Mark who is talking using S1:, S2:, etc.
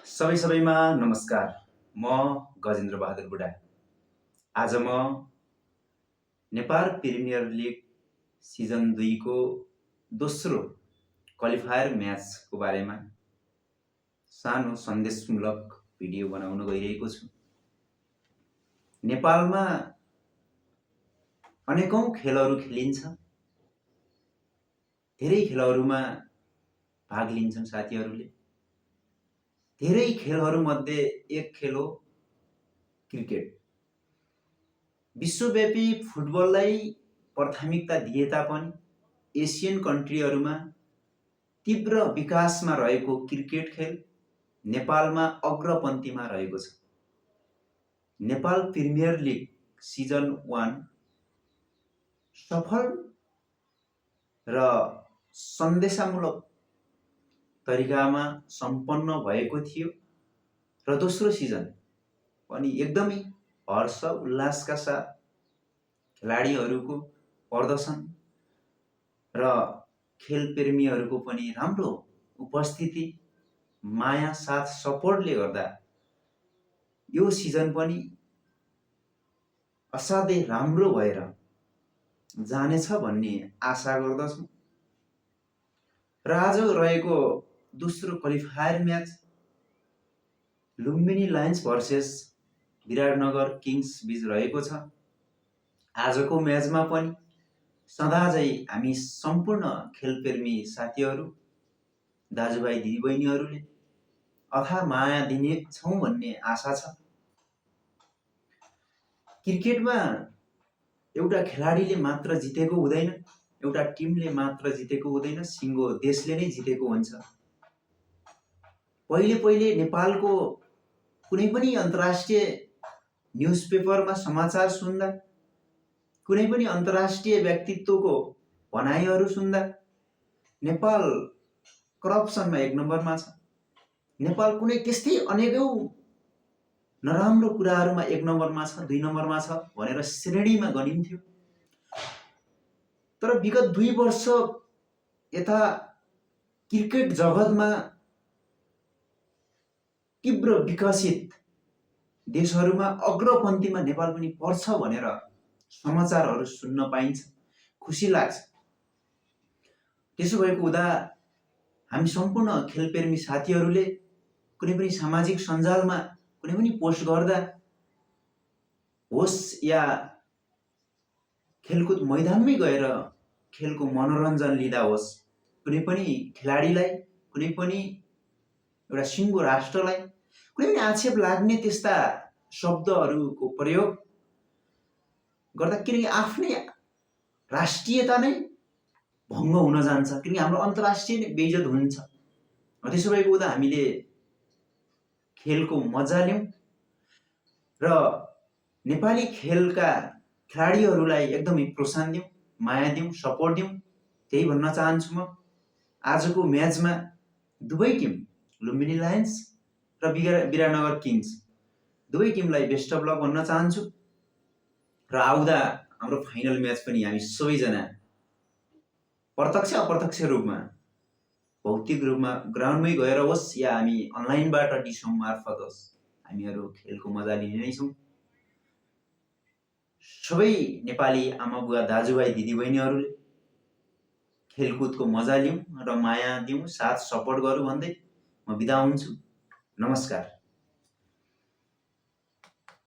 S1: सबैमा नमस्कार। म गजेन्द्र बहादुर बुढा। आज म नेपाल प्रिमियर लिग सिजन 2 को दोस्रो क्वालिफायर म्याचको बारेमा सानो सन्देशमूलक भिडियो बनाउन गइरहेको छु। नेपालमा अनेकौं खेलहरू खेलिन्छ। धेरै खेलहरूमा भाग लिन्छन् साथीहरूले। धेरै खेलहरूमध्ये एक खेल हो क्रिकेट। विश्वव्यापी फुटबललाई प्राथमिकता दिए तापनि एसियन कन्ट्रीहरूमा तीव्र विकासमा रहेको क्रिकेट खेल नेपालमा अग्रपन्थीमा रहेको छ। नेपाल प्रिमियर लिग सिजन 1 सफल र सन्देशमूलक तरिकामा सम्पन्न भएको थियो र दोस्रो सिजन पनि एकदमै हर्ष उल्लासका साथ खेलाडीहरूको प्रदर्शन र खेल प्रेमीहरूको पनि राम्रो उपस्थिति, माया साथ सपोर्टले गर्दा यो सिजन पनि असाध्यै राम्रो भएर जानेछ भन्ने आशा गर्दछु। र आज रहेको दोस्रो qualifier match Lumbini Lions versus Biratnagar Kings बीच रहेको छ। आजको म्याचमा पनि सदाझै हामी सम्पूर्ण खेलप्रेमी साथीहरू, दाजुभाइ दिदीबहिनीहरूले अथाह माया दिनेछौँ भन्ने आशा छ। क्रिकेटमा एउटा खेलाडीले मात्र जितेको हुँदैन, एउटा टिमले मात्र जितेको हुँदैन, सिङ्गो देशले नै जितेको हुन्छ। पहिले नेपालको कुनै पनि अन्तर्राष्ट्रिय न्युजपेपरमा समाचार सुन्दा, कुनै पनि अन्तर्राष्ट्रिय व्यक्तित्वको भनाइहरू सुन्दा नेपाल करप्सनमा 1 नम्बरमा छ। नेपाल कुनै त्यस्तै अनेकौं नराम्रो कुराहरूमा 1 नम्बरमा छ, 2 नम्बरमा छ भनेर श्रेणीमा गनिन्थ्यो। तर विगत 2 वर्ष यता क्रिकेट जगतमा तीव्र विकसित देशहरूमा अग्रपन्थीमा नेपाल पनि पर्छ भनेर समाचारहरू सुन्न पाइन्छ। खुसी लाग्छ। त्यसो भएको हुँदा हामी सम्पूर्ण खेलप्रेमी साथीहरूले कुनै पनि सामाजिक सञ्जालमा कुनै पनि पोस्ट गर्दा होस् या खेलकुद मैदानमै गएर खेलको मनोरञ्जन लिँदा होस्, कुनै पनि खेलाडीलाई, कुनै पनि एउटा सिङ्गो राष्ट्रलाई कुनै पनि आक्षेप लाग्ने त्यस्ता शब्दहरूको प्रयोग गर्दा, किनकि आफ्नै राष्ट्रियता नै भङ्ग हुन जान्छ, किनकि हाम्रो अन्तर्राष्ट्रिय नै बेइज्जत हुन्छ। त्यसो भएको हुँदा हामीले खेलको मजा लियौँ र नेपाली खेलका खेलाडीहरूलाई एकदमै प्रोत्साहन दिउँ, माया दिउँ, सपोर्ट दिउँ। त्यही भन्न चाहन्छु म। आजको म्याचमा दुवै टिम लुम्बिनी लायन्स र विराटनगर किङ्स दुवै टिमलाई बेस्ट अफ लक भन्न चाहन्छु। र आउँदा हाम्रो फाइनल म्याच पनि हामी सबैजना प्रत्यक्ष अप्रत्यक्ष रूपमा, भौतिक रूपमा ग्राउन्डमै गएर होस् या हामी अनलाइनबाट डिसोम मार्फत होस्, हामीहरू खेलको मजा लिने नै छौँ। सबै नेपाली आमा बुवा दाजुभाइ दिदीबहिनीहरूले खेलकुदको मजा लिउँ र माया दिउँ, साथ सपोर्ट गरौँ भन्दै म बिदा हुन्छु। नमस्कार।